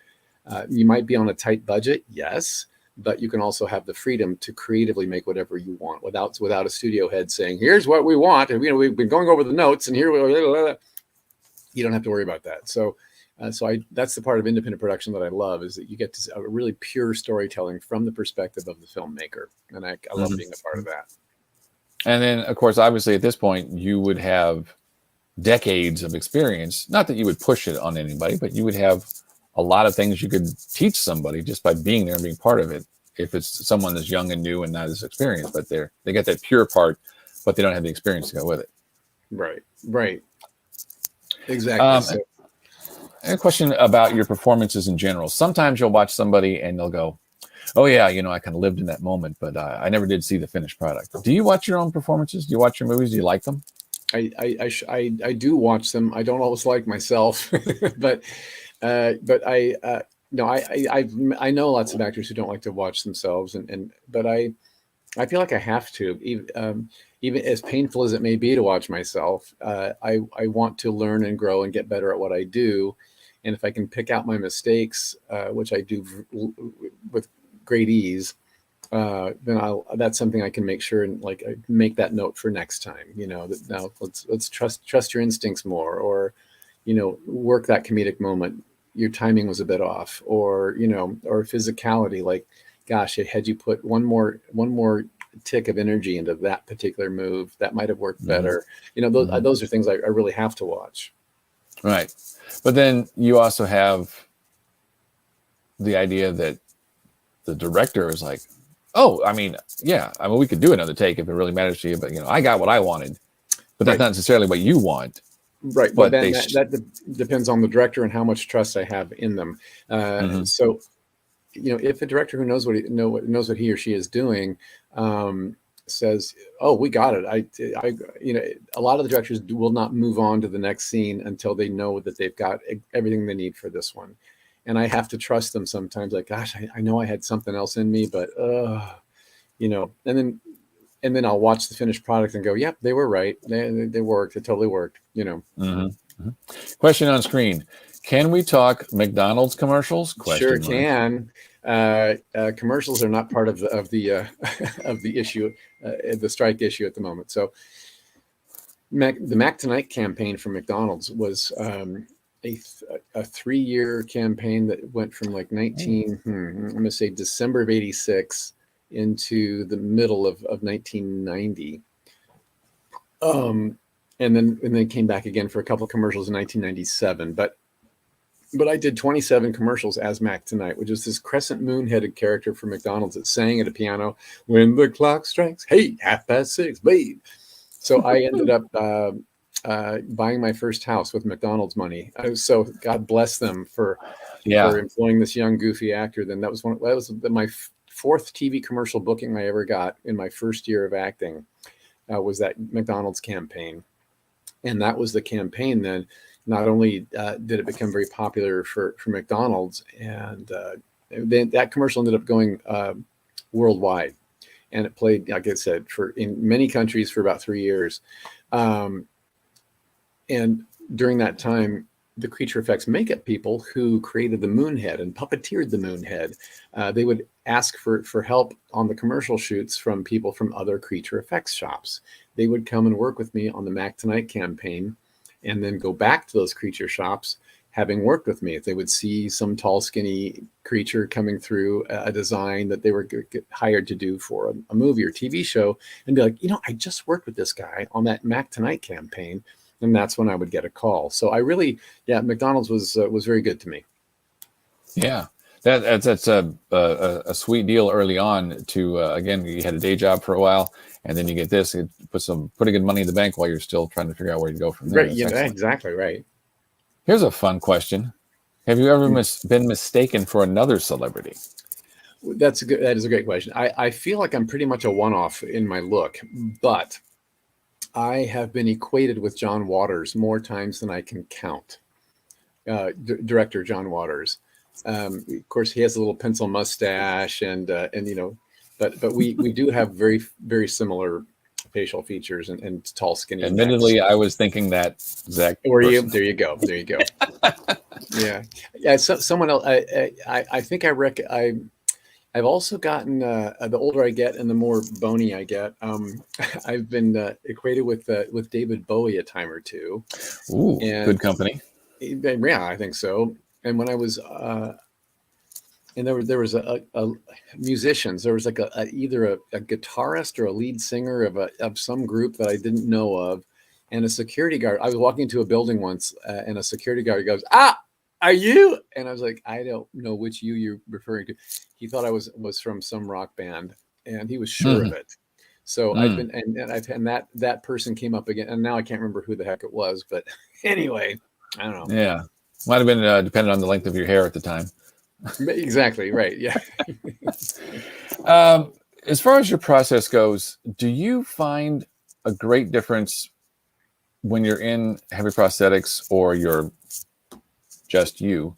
You might be on a tight budget, yes, but you can also have the freedom to creatively make whatever you want without a studio head saying, here's what we want. And, we've been going over the notes and here you don't have to worry about that. So that's the part of independent production that I love, is that you get to a really pure storytelling from the perspective of the filmmaker. And I love being a part of that. And then, of course, obviously at this point, you would have decades of experience. Not that you would push it on anybody, but you would have a lot of things you could teach somebody just by being there and being part of it. If it's someone that's young and new and not as experienced, but they get that pure part, but they don't have the experience to go with it. Right. Exactly. A question about your performances in general. Sometimes you'll watch somebody and they'll go, oh yeah, I kind of lived in that moment, but I never did see the finished product. Do you watch your own performances? Do you watch your movies? Do you like them? I do watch them. I don't always like myself, but I know lots of actors who don't like to watch themselves, but I feel like I have to, even as painful as it may be to watch myself. I want to learn and grow and get better at what I do, and if I can pick out my mistakes, which I do with great ease, then that's something I can make sure and make that note for next time. That now let's trust your instincts more, or work that comedic moment. Your timing was a bit off, or physicality. Like, gosh, had you put one more tick of energy into that particular move, that might have worked better. Those are things I really have to watch. Right, but then you also have the idea that the director is like, oh, we could do another take if it really matters to you, but I got what I wanted, but that's not necessarily what you want. Right, but then that depends on the director and how much trust I have in them. So, if a director who knows what he or she is doing says, "Oh, we got it," a lot of the directors will not move on to the next scene until they know that they've got everything they need for this one, and I have to trust them sometimes. Like, gosh, I know I had something else in me, but and then I'll watch the finished product and go, yep, they were right. They worked. It totally worked. Question on screen. Can we talk McDonald's commercials? Sure can. Commercials are not part of the issue, the strike issue at the moment. So the Mac Tonight campaign for McDonald's was a 3-year campaign that went from I'm going to say December of '86 into the middle of 1990. And then came back again for a couple of commercials in 1997. But I did 27 commercials as Mac Tonight, which is this crescent moon-headed character for McDonald's that sang at a piano, when the clock strikes, hey, 6:30, babe. So I ended up buying my first house with McDonald's money. So God bless them for employing this young, goofy actor. Then that was my 4th TV commercial booking I ever got in my first year of acting, was that McDonald's campaign. And that was the campaign then not only did it become very popular for McDonald's, and then that commercial ended up going worldwide, and it played, like I said, in many countries for about 3 years. And during that time, the Creature Effects makeup people who created the Moonhead and puppeteered the Moonhead, they would ask for help on the commercial shoots from people from other Creature Effects shops. They would come and work with me on the Mac Tonight campaign, and then go back to those creature shops having worked with me. If they would see some tall, skinny creature coming through a design that they were hired to do for a movie or TV show, and be like, I just worked with this guy on that Mac Tonight campaign. And that's when I would get a call. So I really, McDonald's was very good to me. Yeah, that's a sweet deal early on. To again, you had a day job for a while, and then you get this. It puts some pretty good money in the bank while you're still trying to figure out where to go from there. Right, exactly right. Here's a fun question: have you ever been mistaken for another celebrity? That is a great question. I feel like I'm pretty much a one-off in my look, but I have been equated with John Waters more times than I can count. Director John Waters. Of course, he has a little pencil mustache, and but we do have very, very similar facial features and tall, skinny. Admittedly, necks. I was thinking that exact. Were you? There you go. Yeah. So someone else. I think I've also gotten, the older I get and the more bony I get, I've been equated with David Bowie a time or two. Ooh, good company. Yeah, I think so. And when I was, and there was a musicians. There was like either a guitarist or a lead singer of some group that I didn't know of, and a security guard. I was walking into a building once, and a security guard goes, "Are you?" And I was like, "I don't know which you're referring to." He thought I was from some rock band, and he was sure of it. So I've been, and that person came up again, and now I can't remember who the heck it was. But anyway, I don't know. Yeah, might have been dependent on the length of your hair at the time. Exactly right. Yeah. As far as your process goes, do you find a great difference when you're in heavy prosthetics or you're just you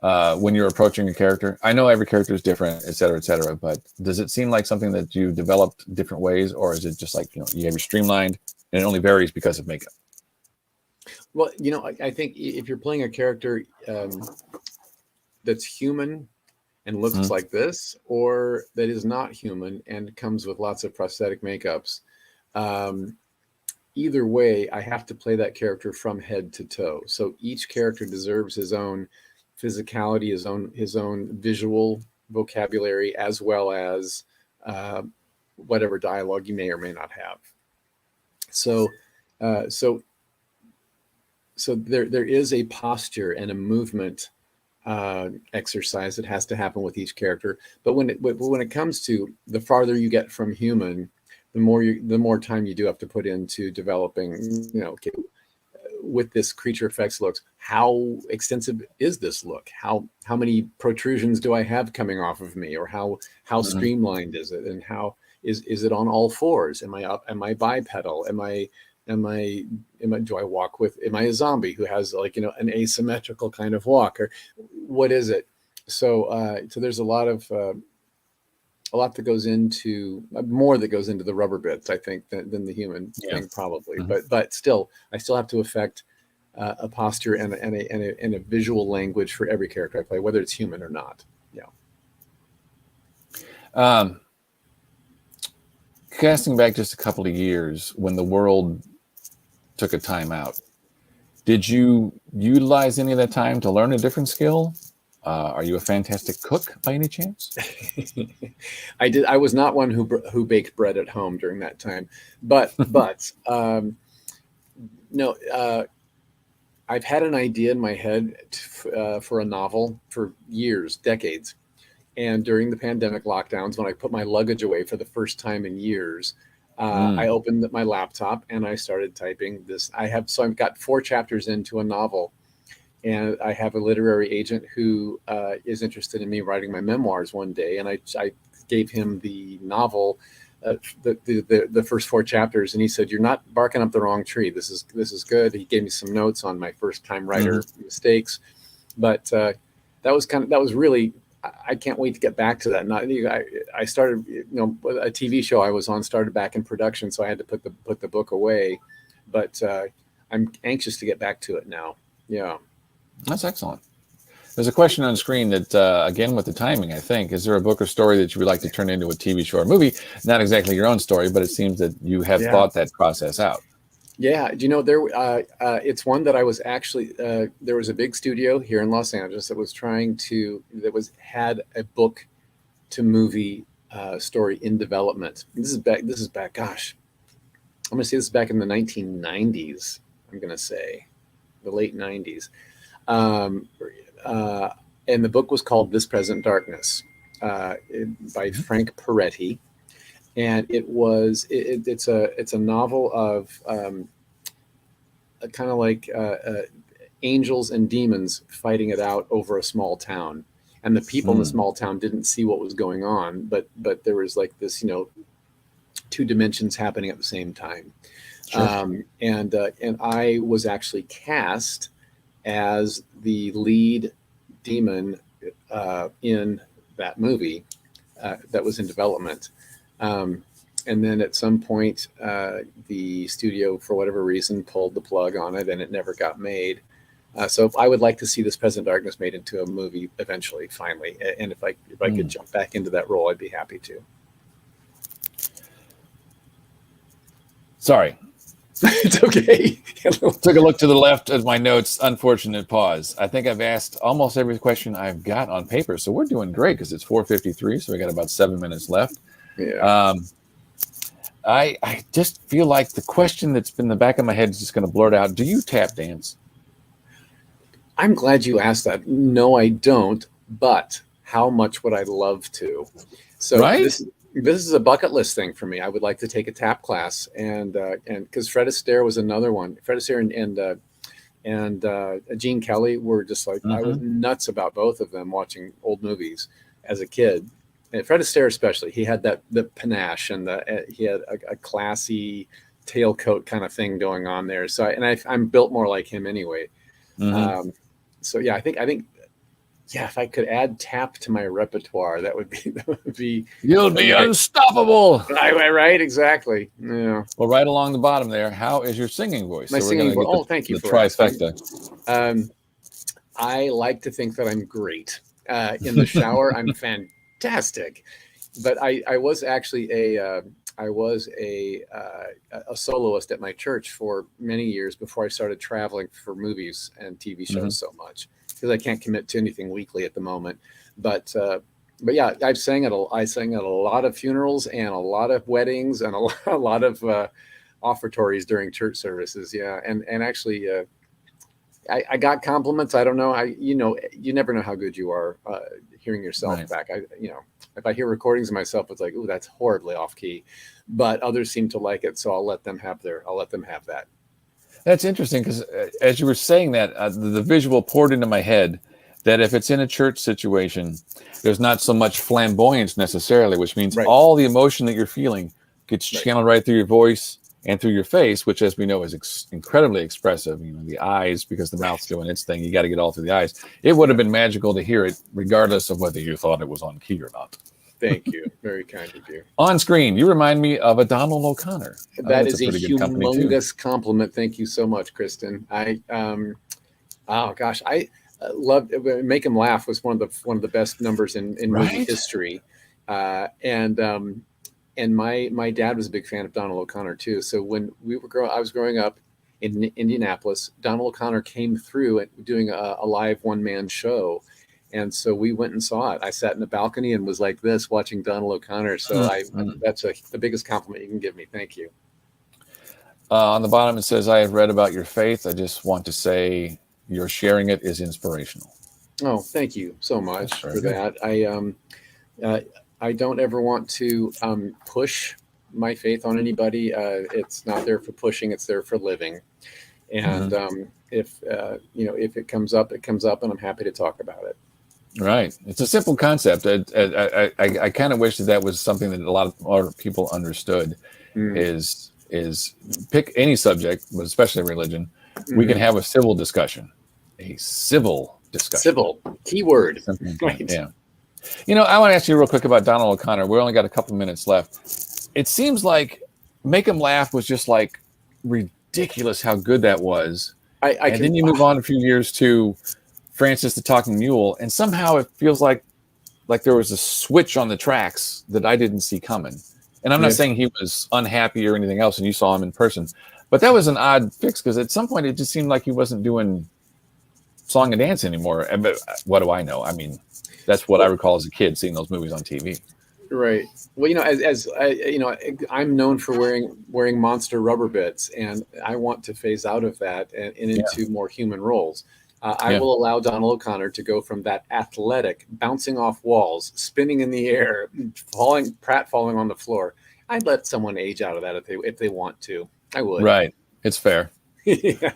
when you're approaching a character? I know every character is different, et cetera, but does it seem like something that you developed different ways, or is it just like, you have your streamlined and it only varies because of makeup? Well, I think if you're playing a character that's human and looks like this, or that is not human and comes with lots of prosthetic makeups, either way, I have to play that character from head to toe. So each character deserves his own physicality, his own visual vocabulary, as well as whatever dialogue you may or may not have. So there is a posture and a movement exercise that has to happen with each character. But when it comes to the farther you get from human, the more time you do have to put into developing, okay, with this Creature Effects looks, how extensive is this look? How many protrusions do I have coming off of me? Or how streamlined is it? And how is it on all fours? Am I up? Am I bipedal? Am I do I walk with, am I a zombie who has an asymmetrical kind of walk, or what is it? So there's a lot that goes into more that goes into the rubber bits, I think, than the human thing probably. But still, I still have to affect a posture and a visual language for every character I play, whether it's human or not. Yeah. Casting back just a couple of years when the world took a time out, did you utilize any of that time to learn a different skill? Are you a fantastic cook by any chance? I did. I was not one who baked bread at home during that time, but no. I've had an idea in my head for a novel for years, decades, and during the pandemic lockdowns, when I put my luggage away for the first time in years, I opened my laptop and I started typing this. I've got 4 chapters into a novel. And I have a literary agent who is interested in me writing my memoirs one day. And I gave him the novel the first 4 chapters, and he said, "You're not barking up the wrong tree. This is good." He gave me some notes on my first time writer mistakes, but that was really. I can't wait to get back to that. I started, a TV show I was on started back in production, so I had to put the book away, but I'm anxious to get back to it now. Yeah, that's excellent. There's a question on screen that, again, with the timing, I think, is there a book or story that you would like to turn into a TV show or movie? Not exactly your own story, but it seems that you have thought that process out. Yeah, it's one that I was actually, there was a big studio here in Los Angeles that was had a book to movie story in development. This is back, gosh, I'm going to say this is back in the 1990s. I'm going to say the late 90s. And the book was called This Present Darkness by Frank Peretti. And it's a novel of kind of like angels and demons fighting it out over a small town. And the people in the small town didn't see what was going on, but there was like this, 2 dimensions happening at the same time. Sure. And I was actually cast as the lead demon in that movie that was in development. And then at some point, the studio, for whatever reason, pulled the plug on it, and it never got made. So I would like to see This Present Darkness made into a movie eventually, finally. And if I could jump back into that role, I'd be happy to. Sorry. It's okay. Took a look to the left at my notes. Unfortunate pause. I think I've asked almost every question I've got on paper, so we're doing great because it's 4:53, so we got about 7 minutes left. Yeah. I just feel like the question that's been in the back of my head is just going to blurt out. Do you tap dance? I'm glad you asked that. No, I don't. But how much would I love to? So this is a bucket list thing for me. I would like to take a tap class, and because Fred Astaire was another one. Fred Astaire and Gene Kelly were just like, I was nuts about both of them watching old movies as a kid. And Fred Astaire especially, he had the panache and he had a classy tailcoat kind of thing going on there. So I'm built more like him anyway. So yeah, I think if I could add tap to my repertoire, that would be you'll be unstoppable. Right, exactly. Yeah. Well, right along the bottom there, how is your singing voice? My singing voice. Oh, thank you the for trifecta. I like to think that I'm great. In the shower, I'm fantastic. But I was actually a soloist at my church for many years before I started traveling for movies and TV shows so much, because I can't commit to anything weekly at the moment. But yeah, I sang at a lot of funerals and a lot of weddings and a lot of offertories during church services. Yeah, and actually, I got compliments. I don't know. You never know how good you are hearing yourself back. If I hear recordings of myself, it's like, ooh, that's horribly off key. But others seem to like it, so I'll let them have that. That's interesting, because as you were saying that, the visual poured into my head that if it's in a church situation, there's not so much flamboyance necessarily, which means all the emotion that you're feeling gets channeled right through your voice and through your face, which, as we know, is incredibly expressive. The eyes, because the mouth's doing its thing, you got to get all through the eyes. It would have been magical to hear it, regardless of whether you thought it was on key or not. Thank you. Very kind of you. On screen, you remind me of a Donald O'Connor. That is a humongous compliment. Thank you so much, Kristen. I loved Make Him Laugh was one of the best numbers in movie history. And my dad was a big fan of Donald O'Connor too. So when I was growing up in Indianapolis, Donald O'Connor came through and doing a live one-man show. And so we went and saw it. I sat in the balcony and was like this, watching Donald O'Connor. So that's the biggest compliment you can give me. Thank you. On the bottom, it says, I have read about your faith. I just want to say your sharing it is inspirational. Oh, thank you so much for that. I don't ever want to push my faith on anybody. It's not there for pushing. It's there for living. And if it comes up, it comes up, and I'm happy to talk about it. Right. It's a simple concept. I kind of wish that was something that a lot of people understood. Mm. Is pick any subject, but especially religion. We can Mhm. have a civil discussion. A civil discussion. Civil keyword. Simple. Right. Yeah. You know, I want to ask you real quick about Donald O'Connor. We only got a couple minutes left. It seems like Make 'em Laugh was just like ridiculous how good that was. And then you move on a few years to Francis the Talking Mule, and somehow it feels like there was a switch on the tracks that I didn't see coming. And I'm not saying he was unhappy or anything else, and you saw him in person, but that was an odd fix because at some point it just seemed like he wasn't doing song and dance anymore. But what do I know? I mean, that's what I recall as a kid seeing those movies on TV. Right. Well, you know, as you know, I'm known for wearing monster rubber bits, and I want to phase out of that and into more human roles. I will allow Donald O'Connor to go from that athletic, bouncing off walls, spinning in the air, falling on the floor. I'd let someone age out of that if they want to. I would. Right. It's fair. Yeah.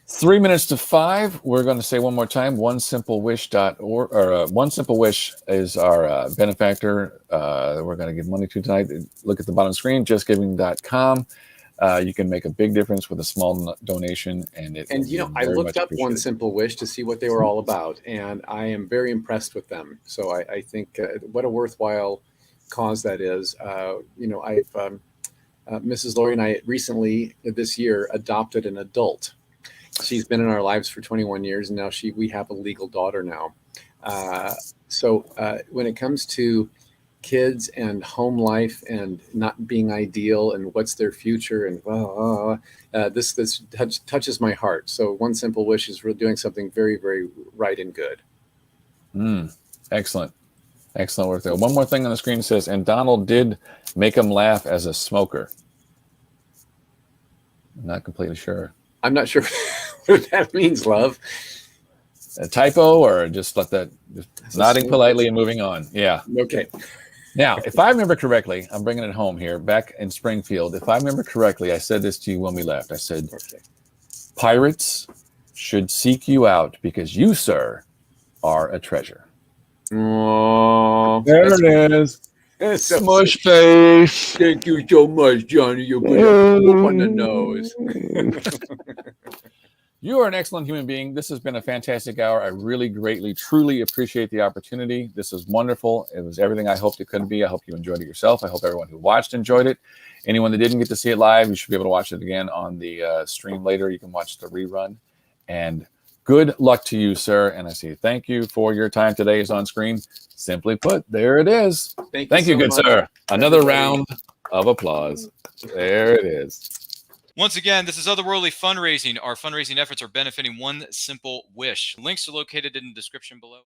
3 minutes to 5. We're going to say one more time, OneSimpleWish.org, or One Simple Wish is our benefactor. We're going to give money to tonight. Look at the bottom screen, justgiving.com. You can make a big difference with a small donation, and you know, I looked up One Simple Wish to see what they were all about, and I am very impressed with them. So I think what a worthwhile cause that is. You know, Mrs. Lori and I recently this year adopted an adult. She's been in our lives for 21 years, and now we have a legal daughter now. So when it comes to kids and home life and not being ideal and what's their future and this touches my heart. So One Simple Wish is really doing something very, very right and good. Excellent work there. One more thing on the screen says, and Donald did make him laugh as a smoker. I'm not completely sure. I'm not sure what that means, love. A typo, or just let that, just nodding politely and moving on. Yeah. Okay. Now, if I remember correctly, I'm bringing it home here, back in Springfield. If I remember correctly, I said this to you when we left. I said, pirates should seek you out because you, sir, are a treasure. Oh, there it is. So Smush face. Thank you so much, Johnny. You're good. Whoop on the nose. You are an excellent human being. This has been a fantastic hour. I really greatly, truly appreciate the opportunity. This is wonderful. It was everything I hoped it could be. I hope you enjoyed it yourself. I hope everyone who watched enjoyed it. Anyone that didn't get to see it live, you should be able to watch it again on the stream later. You can watch the rerun. And good luck to you, sir. And I say thank you for your time today is on screen. Simply put, there it is. Thank you, good sir. Another round of applause. There it is. Once again, this is Otherworldly Fundraising. Our fundraising efforts are benefiting One Simple Wish. Links are located in the description below.